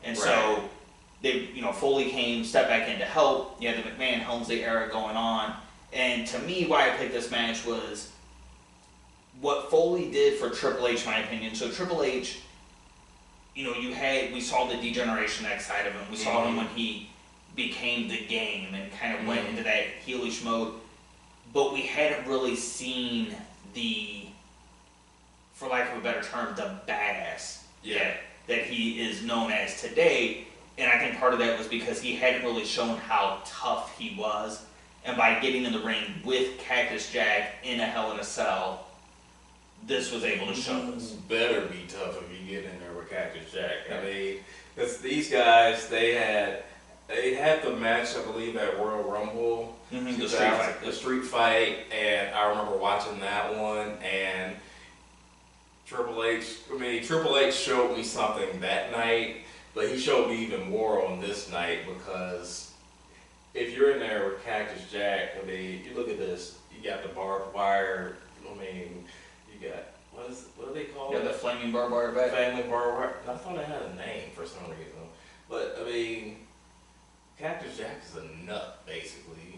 And so, they, Foley came, stepped back in to help. You had the McMahon-Helmsley era going on. And to me, why I picked this match was what Foley did for Triple H, in my opinion. So Triple H, we saw the D-Generation X side of him. We saw him when he became the Game and kind of went into that heelish mode. But we hadn't really seen the, for lack of a better term, the badass that he is known as today. And I think part of that was because he hadn't really shown how tough he was. And by getting in the ring with Cactus Jack in a Hell in a Cell, this was able to show us. Better be tough if you get in there with Cactus Jack. I mean, because these guys, they had the match, I believe, at Royal Rumble. The street fight, and I remember watching that one, and Triple H showed me something that night, but he showed me even more on this night, because if you're in there with Cactus Jack, you look at this, you got the barbed wire, you got, what do they call it? The flaming barbed wire bat. Flaming barbed wire. I thought it had a name for some reason, but Cactus Jack is a nut, basically.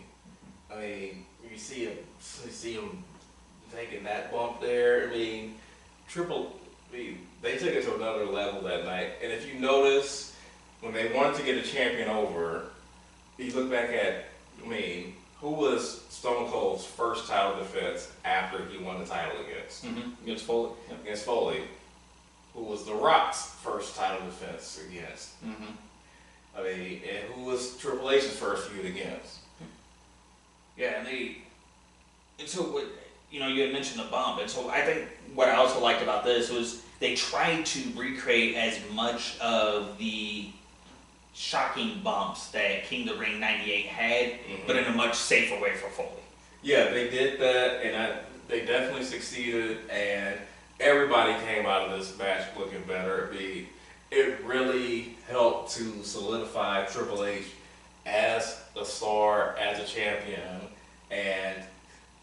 You see him taking that bump there. They took it to another level that night. And if you notice, when they wanted to get a champion over, you look back at, who was Stone Cold's first title defense after he won the title against? Against Foley. Yep. Against Foley. Who was The Rock's first title defense against? And who was Triple H's first feud against? Yeah, and so what, you had mentioned the bump, and so I think what I also liked about this was they tried to recreate as much of the shocking bumps that King of the Ring 98 had, but in a much safer way for Foley. Yeah, they did that, and they definitely succeeded, and everybody came out of this match looking better. It really helped to solidify Triple H as a star, as a champion, and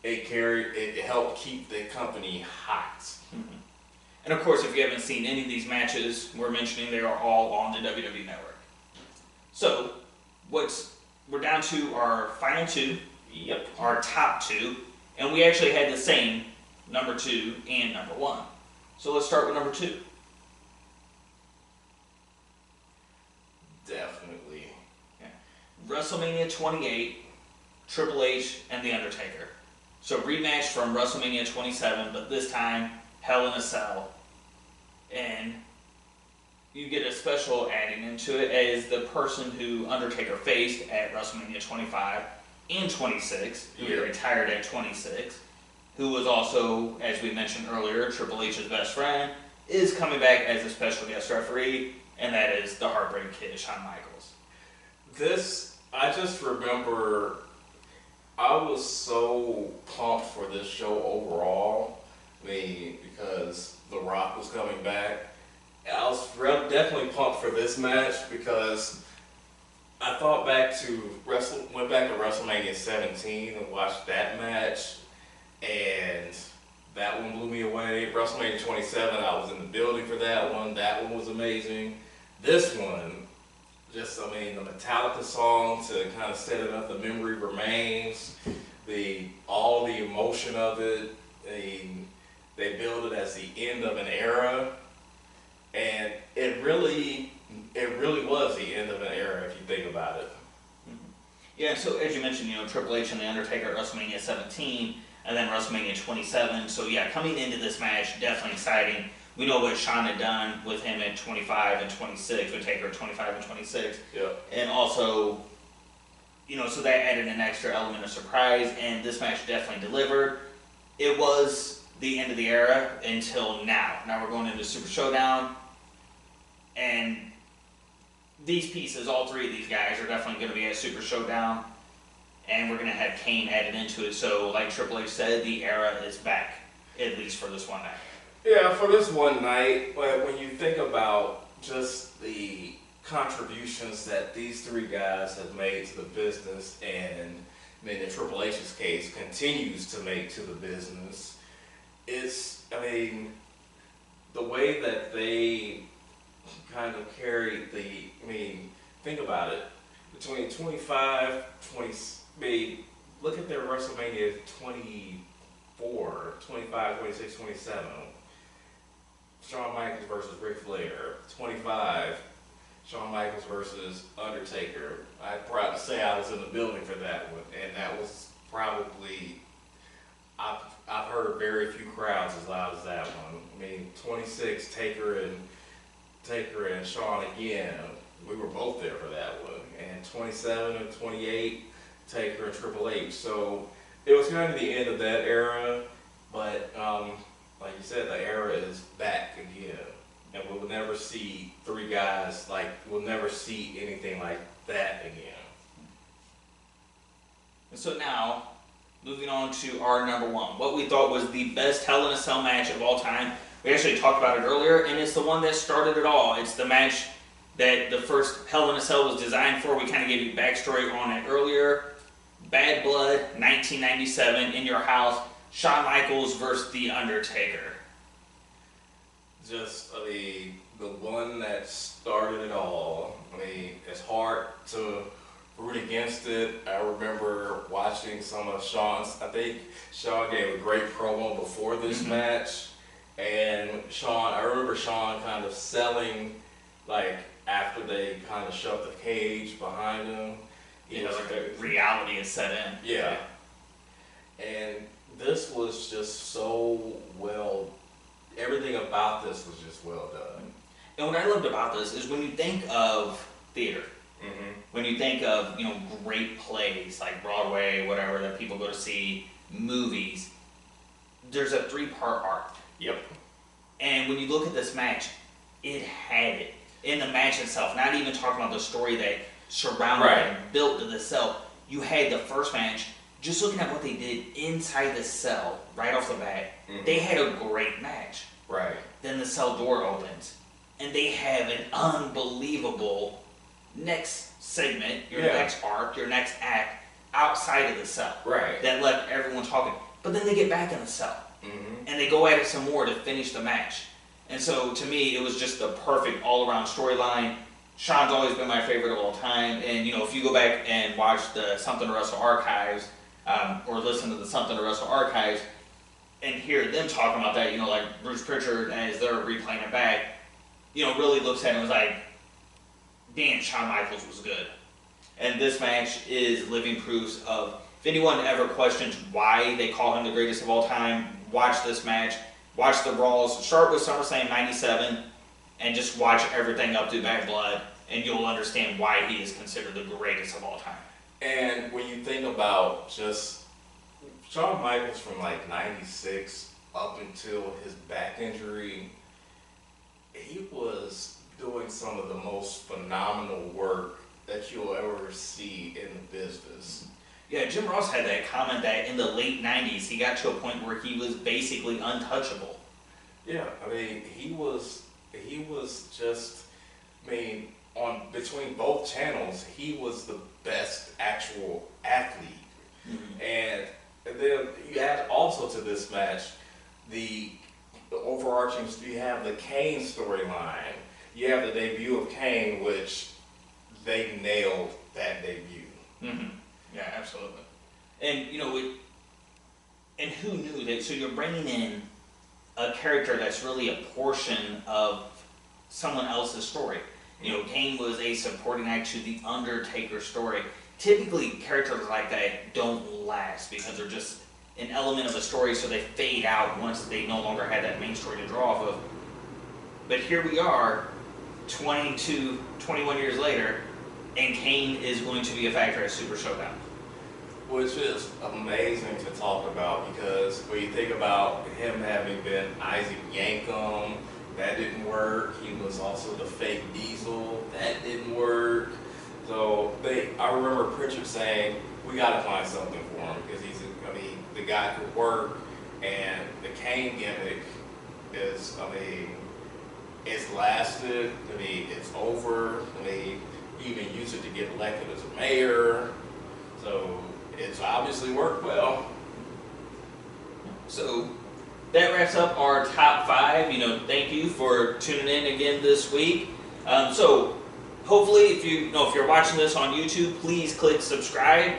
it helped keep the company hot. And of course, if you haven't seen any of these matches we're mentioning, they are all on the WWE Network. So, we're down to our final two. Yep. Our top two, and we actually had the same number 2 and number 1. So let's start with number 2. Definitely. Yeah. WrestleMania 28, Triple H and The Undertaker. So rematch from WrestleMania 27, but this time Hell in a Cell. And you get a special adding into it as the person who Undertaker faced at WrestleMania 25 and 26, who he retired at 26, who was also, as we mentioned earlier, Triple H's best friend, is coming back as a special guest referee, and that is the Heartbreak Kid, Shawn Michaels. I just remember I was so pumped for this show overall. Because The Rock was coming back. I was definitely pumped for this match because I thought went back to WrestleMania 17 and watched that match, and that one blew me away. WrestleMania 27, I was in the building for that one. That one was amazing. This one, the Metallica song to kind of set it up, the memory remains, all the emotion of it. They build it as the end of an era, and it really was the end of an era if you think about it. Yeah, so as you mentioned, Triple H and The Undertaker at WrestleMania 17, and then WrestleMania 27. So yeah, coming into this match, definitely exciting. We know what Shawn had done with him at 25 and 26, with Taker at 25 and 26. Yep. And also, so that added an extra element of surprise, and this match definitely delivered. It was the end of the era until now. Now we're going into Super Showdown, and these pieces, all three of these guys, are definitely going to be at Super Showdown, and we're going to have Kane added into it. So, like Triple H said, the era is back, at least for this one night. Yeah, for this one night, when you think about just the contributions that these three guys have made to the business, and in Triple H's case, continues to make to the business, the way that they kind of carried think about it, between 25, 20, look at their WrestleMania 24, 25, 26, 27. Shawn Michaels versus Ric Flair. 25, Shawn Michaels versus Undertaker. I'm proud to say I was in the building for that one, and that was probably, I've heard very few crowds as loud as that one. 26, Taker and Shawn again. We were both there for that one. And 27 and 28, Taker and Triple H. So it was kind of the end of that era, but like you said, the era is back again. And we'll never see three guys we'll never see anything like that again. And so now, moving on to our number one, what we thought was the best Hell in a Cell match of all time. We actually talked about it earlier, and it's the one that started it all. It's the match that the first Hell in a Cell was designed for. We kind of gave you backstory on it earlier. Bad Blood, 1997, in your house. Shawn Michaels versus The Undertaker. Just, the one that started it all. It's hard to root against it. I remember watching some of Shawn's, I think Shawn gave a great promo before this match. And I remember Shawn kind of selling, after they kind of shoved the cage behind him. The reality is set in. Yeah. And this was just so everything about this was just well done. And what I loved about this is when you think of theater, when you think of, great plays like Broadway, whatever, that people go to see, movies, there's a 3-part arc. Yep. And when you look at this match, it had it. In the match itself, not even talking about the story that surrounded and built to the cell, you had the first match, just looking at what they did inside the cell, right off the bat, they had a great match. Right. Then the cell door opens, and they have an unbelievable next segment, your next arc, your next act, outside of the cell. Right. That left everyone talking. But then they get back in the cell, and they go at it some more to finish the match. And so, to me, it was just the perfect all-around storyline. Shawn's always been my favorite of all time, and if you go back and watch the Something to Wrestle archives, or listen to the Something to Wrestle archives, and hear them talking about that, like Bruce Pritchard, as they're replaying it back, really looks at it and was like, damn, Shawn Michaels was good. And this match is living proofs of, if anyone ever questions why they call him the greatest of all time, watch this match, watch the brawls. Start with SummerSlam '97 and just watch everything up through Bad Blood, and you'll understand why he is considered the greatest of all time. And when you think about just Shawn Michaels from like '96 up until his back injury, he was doing some of the most phenomenal work that you'll ever see in the business. Yeah, Jim Ross had that comment that in the late '90s he got to a point where he was basically untouchable. Yeah, I mean he was just, I mean, on between both channels, he was the best actual athlete. Mm-hmm. And then you add also to this match the overarching, you have the Kane storyline. You have the debut of Kane, which they nailed that debut. Mm-hmm. Yeah, absolutely. And and who knew that? So you're bringing in a character that's really a portion of someone else's story. Kane was a supporting act to the Undertaker story. Typically, characters like that don't last because they're just an element of a story, so they fade out once they no longer have that main story to draw off of. But here we are, 21 years later, and Kane is going to be a factor at Super Showdown. Which is amazing to talk about, because when you think about him having been Isaac Yankem, that didn't work. He was also the fake Diesel, that didn't work. So I remember Pritchard saying, we got to find something for him, because the guy could work, and the Kane gimmick is, it's lasted. It's over. He even used it to get elected as a mayor. So it's obviously worked well. So that wraps up our top 5. Thank you for tuning in again this week. So hopefully, if you're watching this on YouTube, please click subscribe.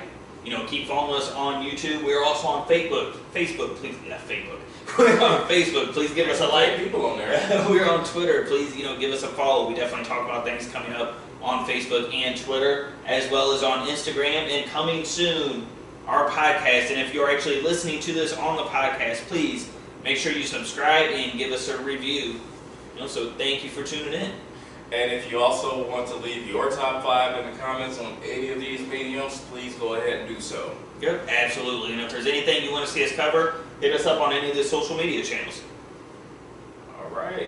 Keep following us on YouTube. We're also on Facebook. Please, Facebook. We're on Facebook. Please give us a like. People on there. We're on Twitter. Please, give us a follow. We definitely talk about things coming up on Facebook and Twitter, as well as on Instagram. And coming soon, our podcast. And if you're actually listening to this on the podcast, please make sure you subscribe and give us a review. So thank you for tuning in. And if you also want to leave your top 5 in the comments on any of these mediums, please go ahead and do so. Yep, absolutely. And if there's anything you want to see us cover, hit us up on any of the social media channels.